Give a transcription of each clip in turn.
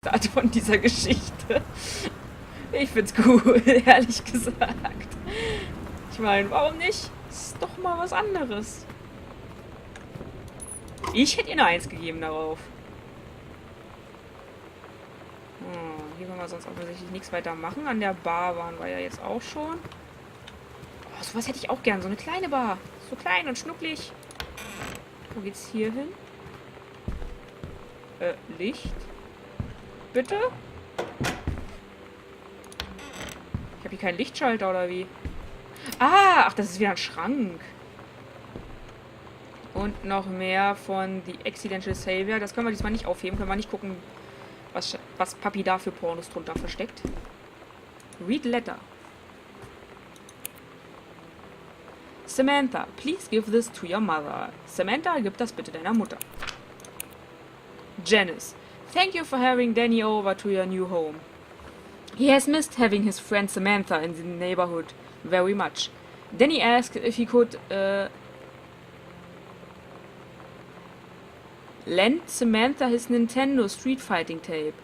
von dieser Geschichte. Ich find's cool, ehrlich gesagt. Ich meine, warum nicht? Ist doch mal was anderes. Ich hätte ihr eine 1 gegeben darauf. Hier können wir sonst offensichtlich nichts weiter machen. An der Bar waren wir ja jetzt auch schon. Oh, sowas hätte ich auch gern. So eine kleine Bar. So klein und schnucklig. Wo geht's hier hin? Licht? Bitte? Ich habe hier keinen Lichtschalter, oder wie? Ah, ach, das ist wieder ein Schrank. Und noch mehr von The Accidental Savior. Das können wir diesmal nicht aufheben. Können wir nicht gucken, was Papi da für Pornos drunter versteckt. Read letter. Samantha, please give this to your mother. Samantha, gib das bitte deiner Mutter. Janice, thank you for having Danny over to your new home. He has missed having his friend Samantha in the neighborhood very much. Danny asked if he could lend Samantha his Nintendo Street Fighting tape.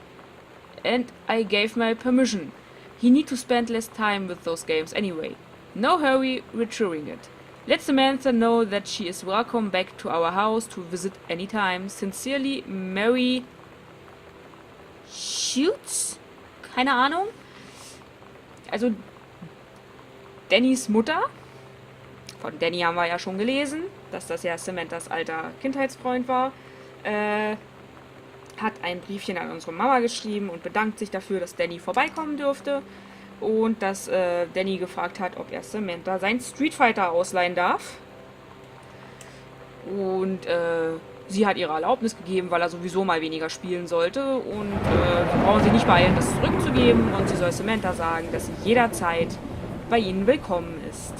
And I gave my permission. He need to spend less time with those games anyway. No hurry retrieving it. Let Samantha know that she is welcome back to our house to visit anytime. Sincerely, Mary Schutz? Keine Ahnung. Also, Dannys Mutter. Von Danny haben wir ja schon gelesen, dass das ja Samanthas alter Kindheitsfreund war. Hat ein Briefchen an unsere Mama geschrieben und bedankt sich dafür, dass Danny vorbeikommen dürfte. Und dass Danny gefragt hat, ob er Samantha seinen Street Fighter ausleihen darf. Und sie hat ihre Erlaubnis gegeben, weil er sowieso mal weniger spielen sollte. Und sie brauchen sich nicht beeilen, das zurückzugeben. Und sie soll Samantha sagen, dass sie jederzeit bei ihnen willkommen ist.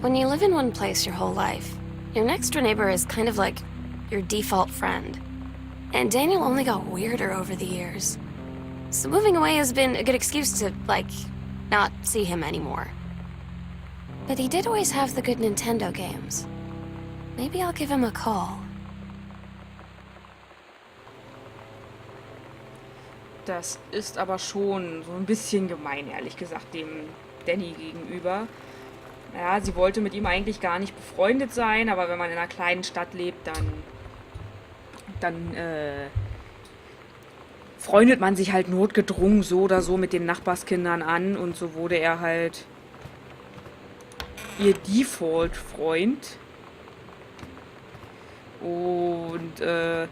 When you live in one place your whole life, your next door neighbor is kind of like your default friend. And Daniel only got weirder over the years. So moving away has been a good excuse to, like, not see him anymore. But he did always have the good Nintendo games. Maybe I'll give him a call. Das ist aber schon so ein bisschen gemein, ehrlich gesagt, dem Danny gegenüber. Ja, sie wollte mit ihm eigentlich gar nicht befreundet sein, aber wenn man in einer kleinen Stadt lebt, dann freundet man sich halt notgedrungen so oder so mit den Nachbarskindern an. Und so wurde er halt ihr Default-Freund. Und für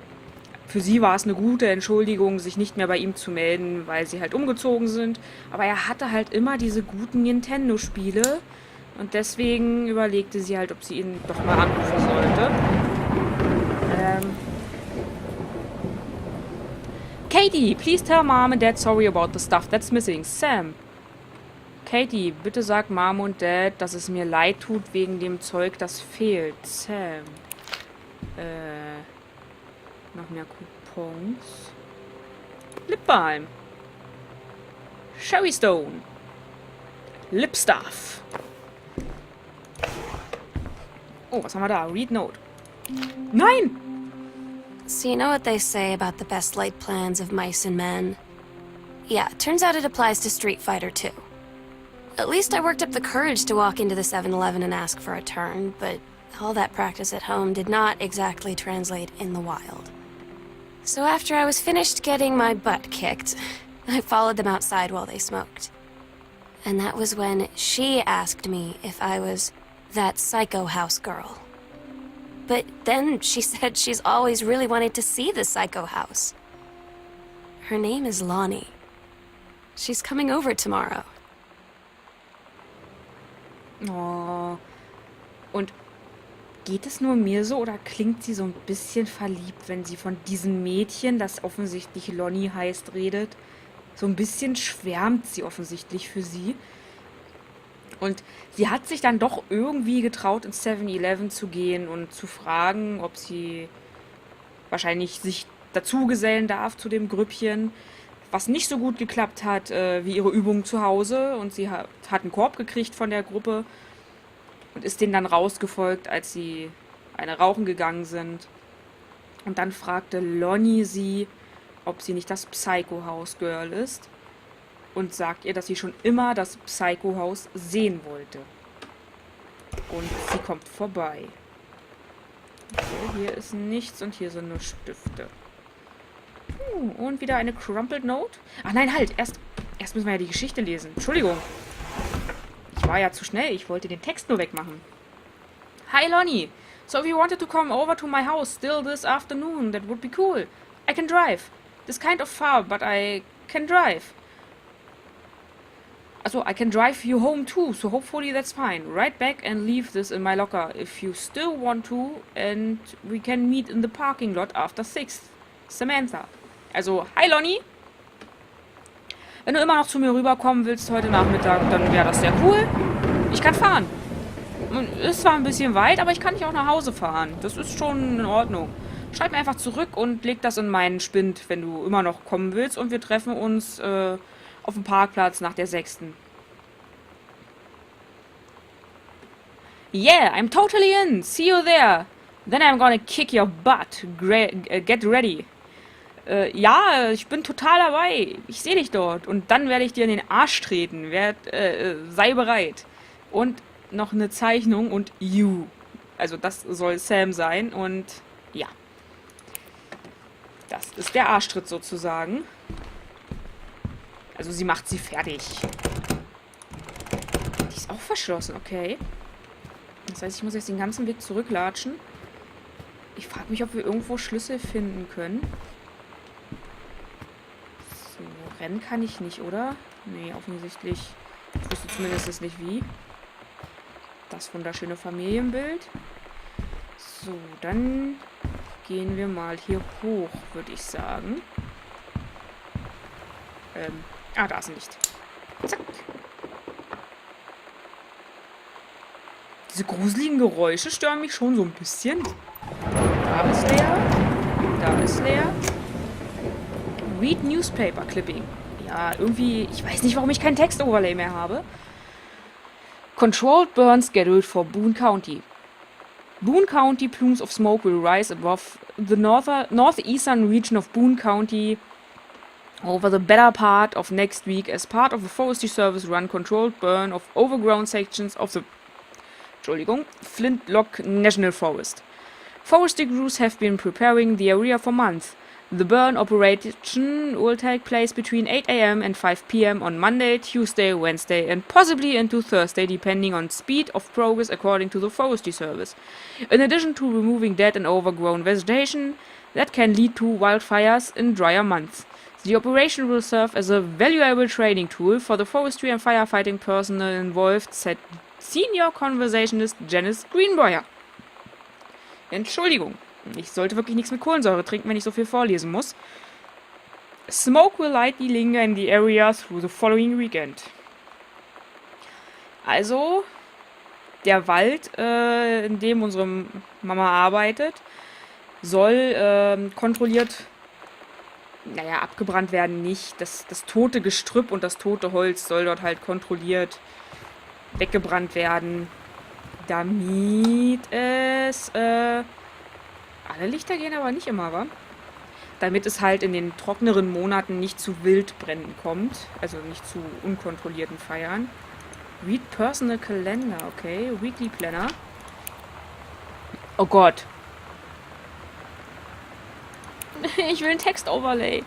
sie war es eine gute Entschuldigung, sich nicht mehr bei ihm zu melden, weil sie halt umgezogen sind. Aber er hatte halt immer diese guten Nintendo-Spiele. Und deswegen überlegte sie halt, ob sie ihn doch mal anrufen sollte. Katie, please tell Mom and Dad sorry about the stuff that's missing. Sam. Katie, bitte sag Mom und Dad, dass es mir leid tut wegen dem Zeug, das fehlt. Sam. Noch mehr Coupons. Lip Balm. Sherry Stone. Lip Stuff. Oh, was haben wir da? Read Note. Nein! So you know what they say about the best laid plans of mice and men? Yeah, turns out it applies to Street Fighter too. At least I worked up the courage to walk into the 7-Eleven and ask for a turn, but all that practice at home did not exactly translate in the wild. So after I was finished getting my butt kicked, I followed them outside while they smoked. And that was when she asked me if I was that psycho house girl. But then she said she's always really wanted to see the psycho house. Her name is Lonnie. She's coming over tomorrow. Oh. Und geht es nur mir so oder klingt sie so ein bisschen verliebt, wenn sie von diesem Mädchen, das offensichtlich Lonnie heißt, redet? So ein bisschen schwärmt sie offensichtlich für sie. Und sie hat sich dann doch irgendwie getraut, ins 7-Eleven zu gehen und zu fragen, ob sie wahrscheinlich sich dazugesellen darf zu dem Grüppchen, was nicht so gut geklappt hat wie ihre Übungen zu Hause. Und sie hat einen Korb gekriegt von der Gruppe und ist denen dann rausgefolgt, als sie eine rauchen gegangen sind. Und dann fragte Lonnie sie, ob sie nicht das Psycho-House-Girl ist. Und sagt ihr, dass sie schon immer das Psycho-Haus sehen wollte. Und sie kommt vorbei. Okay, hier ist nichts und hier sind nur Stifte. Und wieder eine Crumpled Note. Ach nein, halt. Erst müssen wir ja die Geschichte lesen. Entschuldigung. Ich war ja zu schnell. Ich wollte den Text nur wegmachen. Hi, Lonnie. So if you wanted to come over to my house still this afternoon, that would be cool. I can drive. This kind of far, but I can drive. Also, I can drive you home too, so hopefully that's fine. Right back and leave this in my locker if you still want to, and we can meet in the parking lot after 6. Samantha. Also, hi Lonnie. Wenn du immer noch zu mir rüberkommen willst heute Nachmittag, dann wäre das sehr cool. Ich kann fahren. Ist zwar ein bisschen weit, aber ich kann dich auch nach Hause fahren. Das ist schon in Ordnung. Schreib mir einfach zurück und leg das in meinen Spind, wenn du immer noch kommen willst. Und wir treffen uns auf dem Parkplatz nach der 6. Yeah, I'm totally in. See you there. Then I'm gonna kick your butt. Get ready. Ja, ich bin total dabei. Ich sehe dich dort. Und dann werde ich dir in den Arsch treten. Sei bereit. Und noch eine Zeichnung und you. Also das soll Sam sein. Und ja. Das ist der Arschtritt sozusagen. Also sie macht sie fertig. Die ist auch verschlossen, okay. Das heißt, ich muss jetzt den ganzen Weg zurücklatschen. Ich frage mich, ob wir irgendwo Schlüssel finden können. So, rennen kann ich nicht, oder? Nee, offensichtlich. Ich wüsste zumindest nicht wie. Das wunderschöne Familienbild. So, dann gehen wir mal hier hoch, würde ich sagen. Da ist ein Licht. Zack. Diese gruseligen Geräusche stören mich schon so ein bisschen. Da ist leer. Da ist leer. Read Newspaper Clipping. Ja, irgendwie, ich weiß nicht, warum ich kein Text-Overlay mehr habe. Controlled burn scheduled for Boone County. Boone County plumes of smoke will rise above the northeastern region of Boone County over the better part of next week as part of the Forestry Service run controlled burn of overgrown sections of the Flintlock National Forest. Forestry crews have been preparing the area for months. The burn operation will take place between 8 a.m. and 5 p.m. on Monday, Tuesday, Wednesday, and possibly into Thursday, depending on speed of progress according to the Forestry Service. In addition to removing dead and overgrown vegetation that can lead to wildfires in drier months. The operation will serve as a valuable training tool for the forestry and firefighting personnel involved, said Senior Conversationist Janice Greenbrier. Entschuldigung, ich sollte wirklich nichts mit Kohlensäure trinken, wenn ich so viel vorlesen muss. Smoke will likely linger in the area through the following weekend. Also, der Wald, in dem unsere Mama arbeitet, soll kontrolliert, abgebrannt werden nicht. Das tote Gestrüpp und das tote Holz soll dort halt kontrolliert weggebrannt werden, damit es, alle Lichter gehen aber nicht immer, wa? Damit es halt in den trockeneren Monaten nicht zu Wildbränden kommt, also nicht zu unkontrollierten Feiern. Read Personal Calendar, okay, Weekly Planner. Oh Gott. Ich will ein Text-Overlay.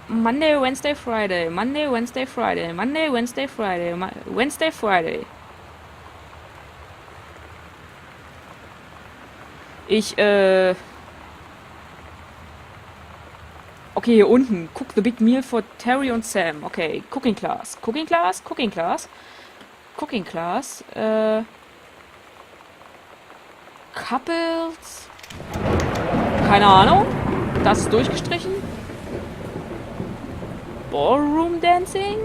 Monday, Wednesday, Friday. Monday, Wednesday, Friday. Monday, Wednesday, Friday. Wednesday, Friday. Okay, hier unten. Cook the big meal for Terry und Sam. Okay, Cooking Class. Cooking Class, Cooking Class. Cooking Class. Couples. Keine Ahnung. Das ist durchgestrichen. Ballroom Dancing.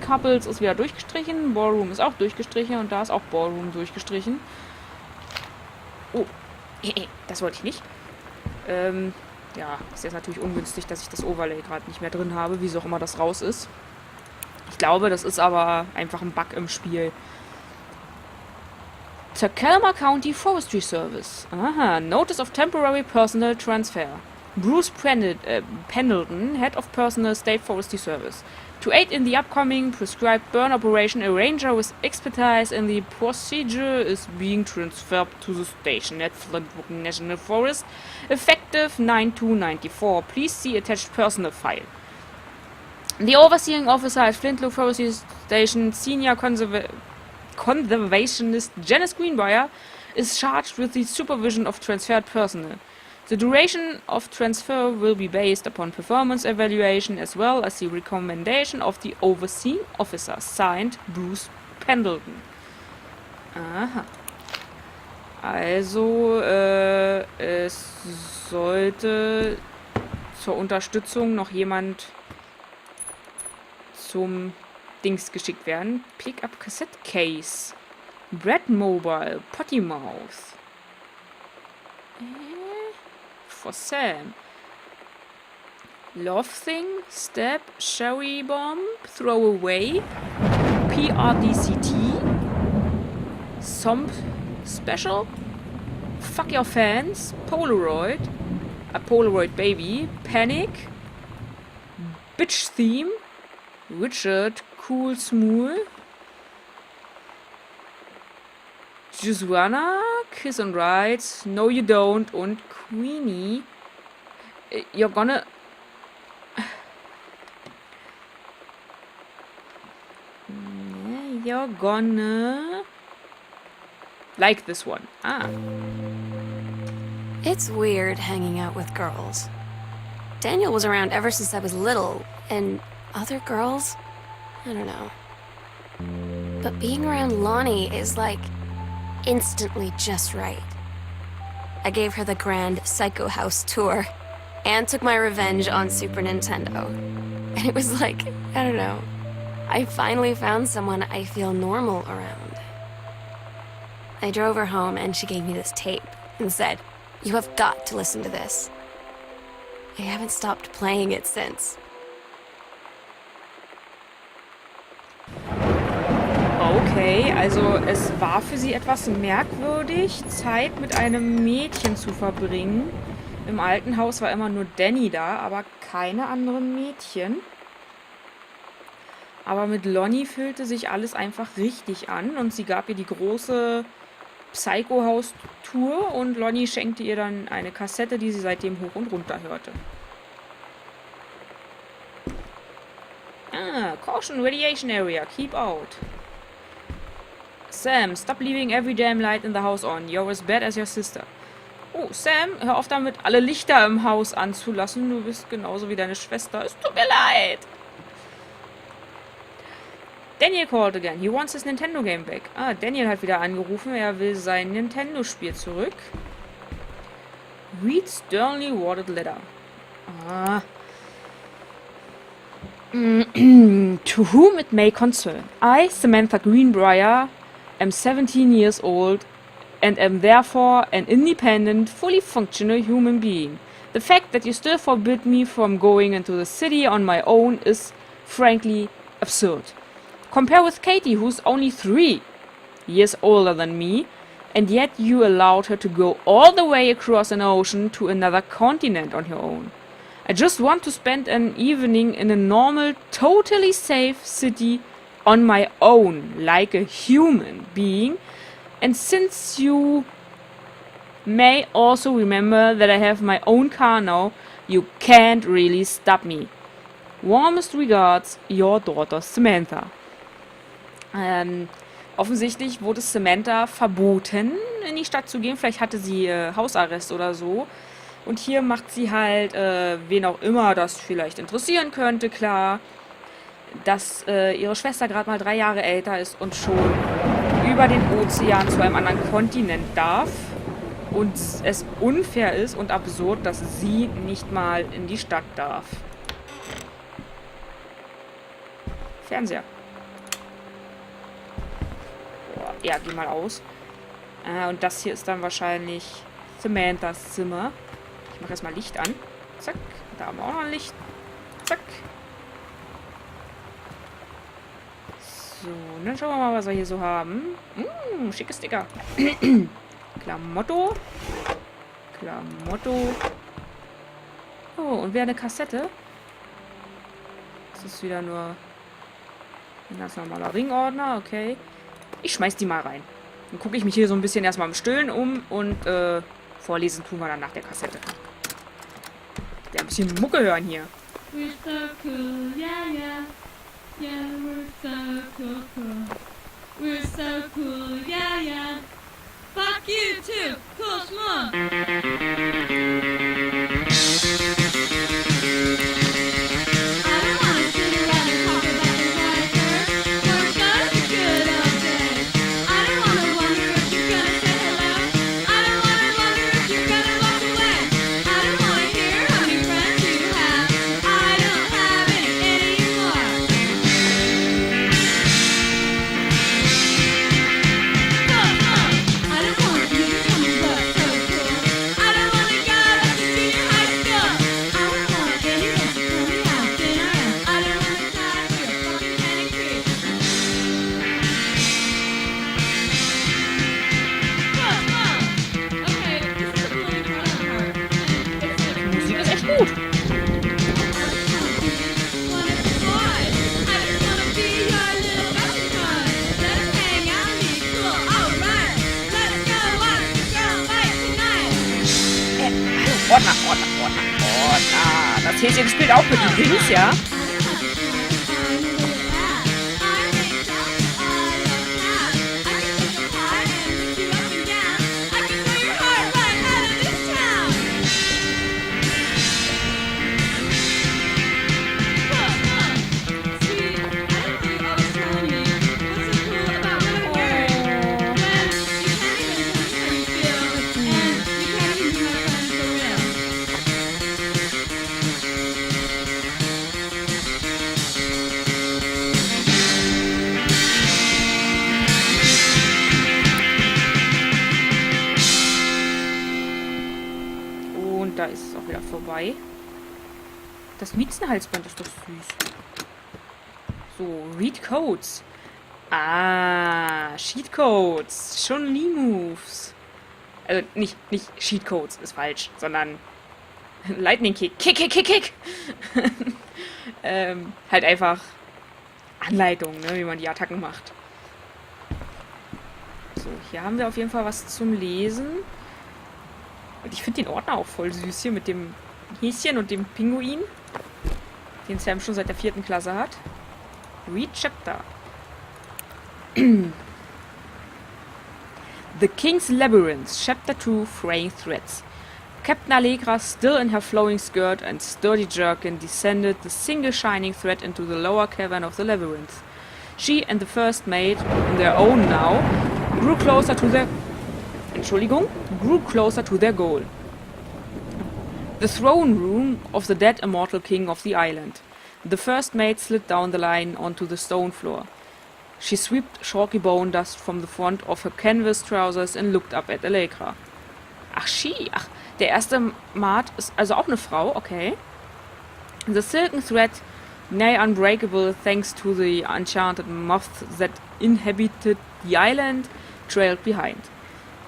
Couples ist wieder durchgestrichen. Ballroom ist auch durchgestrichen. Und da ist auch Ballroom durchgestrichen. Oh. Das wollte ich nicht. Ja, ist jetzt natürlich ungünstig, dass ich das Overlay gerade nicht mehr drin habe. Wieso auch immer das raus ist. Ich glaube, das ist aber einfach ein Bug im Spiel. Tacoma County Forestry Service. Aha, Notice of Temporary Personnel Transfer. Bruce Pendleton, Head of Personnel, State Forestry Service. To aid in the upcoming prescribed burn operation, a ranger with expertise in the procedure is being transferred to the station at Flintwood National Forest, effective 9/2/94. Please see attached personnel file. The overseeing officer at Flintwood Forestry Station, Senior Conservationist Janice Greenbrier, is charged with the supervision of transferred personnel. The duration of transfer will be based upon performance evaluation as well as the recommendation of the overseeing officer. Signed, Bruce Pendleton. Aha. Also, es sollte zur Unterstützung noch jemand zum Dings geschickt werden. Pick-up Cassette Case. Brad Mobile. Potty Mouth. For Sam. Love Thing. Step. Cherry Bomb. Throw Away. PRDCT. Somp Special. Fuck Your Fans. Polaroid. A Polaroid Baby. Panic. Bitch Theme. Richard. Cool Smooth. Joanna, Kiss and Ride, No You Don't und Queenie. You're gonna... You're gonna... like this one. Ah. It's weird hanging out with girls. Daniel was around ever since I was little, and other girls? I don't know. But being around Lonnie is like instantly just right. I gave her the grand Psycho House tour and took my revenge on Super Nintendo. And it was like, I don't know, I finally found someone I feel normal around. I drove her home and she gave me this tape and said, "You have got to listen to this." I haven't stopped playing it since. Okay, also es war für sie etwas merkwürdig, Zeit mit einem Mädchen zu verbringen. Im alten Haus war immer nur Danny da, aber keine anderen Mädchen. Aber mit Lonnie fühlte sich alles einfach richtig an und sie gab ihr die große Psycho-House-Tour und Lonnie schenkte ihr dann eine Kassette, die sie seitdem hoch und runter hörte. Ah, Caution, Radiation Area, keep out. Sam, stop leaving every damn light in the house on. You're as bad as your sister. Oh, Sam, hör auf damit, alle Lichter im Haus anzulassen. Du bist genauso wie deine Schwester. Es tut mir leid. Daniel called again. He wants his Nintendo game back. Ah, Daniel hat wieder angerufen. Er will sein Nintendo-Spiel zurück. Read sternly worded letter. Ah. To whom it may concern. I, Samantha Greenbrier, am 17 years old and am therefore an independent, fully functional human being. The fact that you still forbid me from going into the city on my own is, frankly, absurd. Compare with Katie, who's only 3 years older than me, and yet you allowed her to go all the way across an ocean to another continent on her own. I just want to spend an evening in a normal, totally safe city on my own, like a human being. And since you may also remember that I have my own car now, you can't really stop me. Warmest regards, your daughter Samantha. Offensichtlich wurde Samantha verboten, in die Stadt zu gehen. Vielleicht hatte sie Hausarrest oder so. Und hier macht sie halt, wen auch immer das vielleicht interessieren könnte, klar, dass ihre Schwester gerade mal 3 Jahre älter ist und schon über den Ozean zu einem anderen Kontinent darf. Und es unfair ist und absurd, dass sie nicht mal in die Stadt darf. Fernseher. Boah, ja, geh mal aus. Und das hier ist dann wahrscheinlich Samanthas Zimmer. Ich mache erstmal Licht an. Zack. Da haben wir auch noch ein Licht. Zack. So, und dann schauen wir mal, was wir hier so haben. Schickes Sticker. Klamotto. Klamotto. Oh, und wer eine Kassette? Das ist wieder nur ein ganz normaler Ringordner, okay. Ich schmeiß die mal rein. Dann gucke ich mich hier so ein bisschen erstmal im Stillen um und vorlesen tun wir dann nach der Kassette. Der ein bisschen Mucke hören hier. We're so cool, yeah, yeah. Yeah, we're so cool, cool. We're so cool, yeah, yeah. Fuck you too, cool schmuck. I don't wanna sit around and talk about the water or just the good old days. I don't wanna wonder if you're gonna say hello. I don't wanna wonder if you're gonna walk away. I don't wanna hear how many friends you have. I don't have any anymore. I don't want you to tell me what's so cool. I don't wanna go back to junior high school. I don't want anyone to tell me how thin I am. I don't wanna die for a fucking penny creep. Okay, this is a really fun part. It's like Musik ist echt gut. Ordner. Das Häschen spielt auch mit den Dings, ja? Und da ist es auch wieder vorbei. Das Miezenhalsband ist doch süß. So, Read Codes. Ah, Sheet Codes. Schon Lee Moves. Also nicht Sheet Codes, ist falsch, sondern Lightning Kick. Kick. Halt einfach Anleitung, ne, wie man die Attacken macht. So, hier haben wir auf jeden Fall was zum Lesen. Und ich finde den Ordner auch voll süß hier mit dem Häschen und dem Pinguin, den Sam schon seit der 4. Klasse hat. Read Chapter. The King's Labyrinth, Chapter 2, Fraying Threads. Captain Allegra, still in her flowing skirt and sturdy jerkin, descended the single shining thread into the lower cavern of the labyrinth. She and the first mate, on their own now, grew closer to their goal. The throne room of the dead immortal king of the island. The first mate slid down the line onto the stone floor. She swept chalky bone dust from the front of her canvas trousers and looked up at Allegra. Ach, der erste Mate ist also auch eine Frau, okay. The silken thread, nigh unbreakable thanks to the enchanted moths that inhabited the island, trailed behind,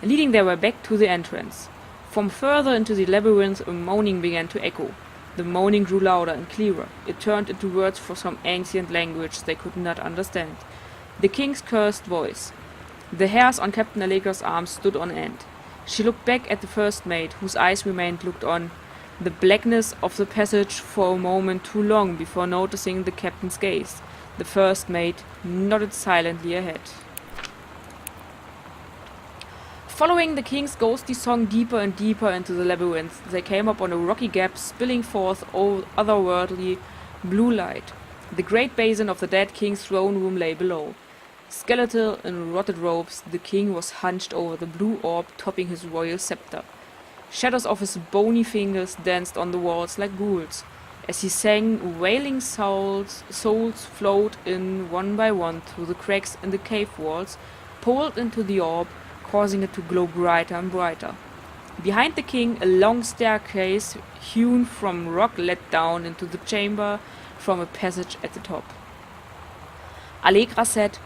leading their way back to the entrance. From further into the labyrinth, a moaning began to echo. The moaning grew louder and clearer. It turned into words for some ancient language they could not understand. The king's cursed voice. The hairs on Captain Allegra's arms stood on end. She looked back at the first mate, whose eyes remained looked on the blackness of the passage for a moment too long before noticing the captain's gaze. The first mate nodded silently ahead. Following the king's ghostly song deeper and deeper into the labyrinth, they came upon a rocky gap spilling forth otherworldly blue light. The great basin of the dead king's throne room lay below. Skeletal in rotted robes, the king was hunched over the blue orb topping his royal scepter. Shadows of his bony fingers danced on the walls like ghouls. As he sang, wailing souls flowed in one by one through the cracks in the cave walls, poured into the orb, causing it to glow brighter and brighter. Behind the king, a long staircase hewn from rock led down into the chamber from a passage at the top. Allegra said,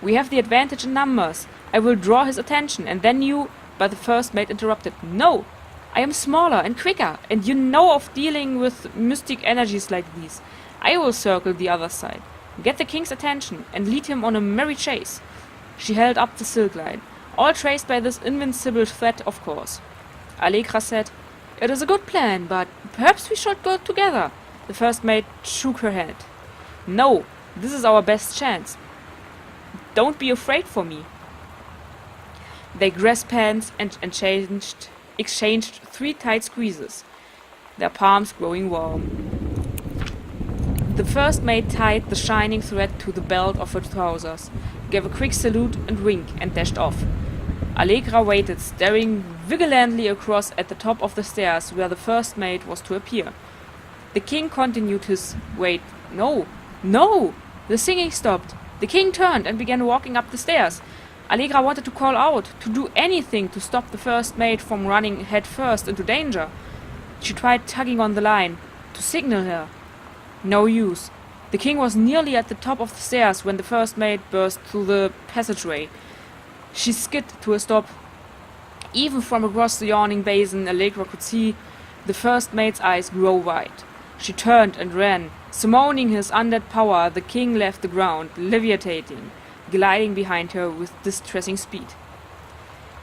"We have the advantage in numbers. I will draw his attention, and then you—" But the first mate interrupted. "No! I am smaller and quicker, and you know of dealing with mystic energies like these. I will circle the other side, get the king's attention, and lead him on a merry chase." She held up the silk line. "All traced by this invincible thread, of course." Allegra said, "It is a good plan, but perhaps we should go together." The first mate shook her head. "No, this is our best chance. Don't be afraid for me." They grasped hands and exchanged 3 tight squeezes, their palms growing warm. The first mate tied the shining thread to the belt of her trousers, gave a quick salute and wink, and dashed off. Allegra waited, staring vigilantly across at the top of the stairs where the first mate was to appear. The king continued his— Wait, no, no! The singing stopped. The king turned and began walking up the stairs. Allegra wanted to call out, to do anything to stop the first mate from running head first into danger. She tried tugging on the line, to signal her. No use. The king was nearly at the top of the stairs when the first mate burst through the passageway. She skid to a stop. Even from across the yawning basin, Allegra could see the first mate's eyes grow wide. She turned and ran. Summoning his undead power, the king left the ground, levitating, gliding behind her with distressing speed.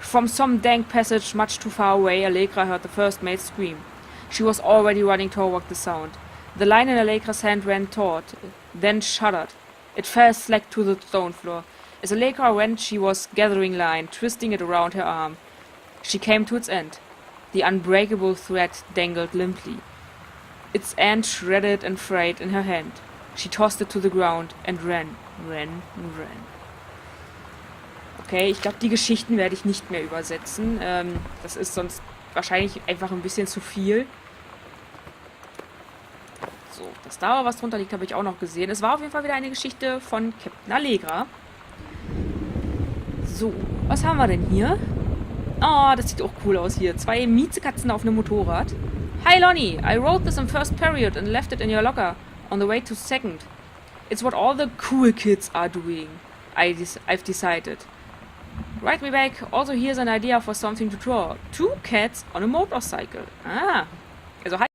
From some dank passage much too far away, Allegra heard the first mate scream. She was already running toward the sound. The line in Allegra's hand ran taut, then shuddered. It fell slack to the stone floor. As Allegra went, she was gathering line, twisting it around her arm. She came to its end. The unbreakable thread dangled limply, its end shredded and frayed in her hand. She tossed it to the ground and ran. Okay, ich glaube, die Geschichten werde ich nicht mehr übersetzen. Das ist sonst wahrscheinlich einfach ein bisschen zu viel. So, dass da was drunter liegt, habe ich auch noch gesehen. Es war auf jeden Fall wieder eine Geschichte von Captain Allegra. So, was haben wir denn hier? Oh, das sieht auch cool aus hier. 2 Miezekatzen auf einem Motorrad. "Hi Lonnie, I wrote this in first period and left it in your locker on the way to second. It's what all the cool kids are doing. I've decided. Write me back. Also here's an idea for something to draw. 2 cats on a motorcycle." Ah, also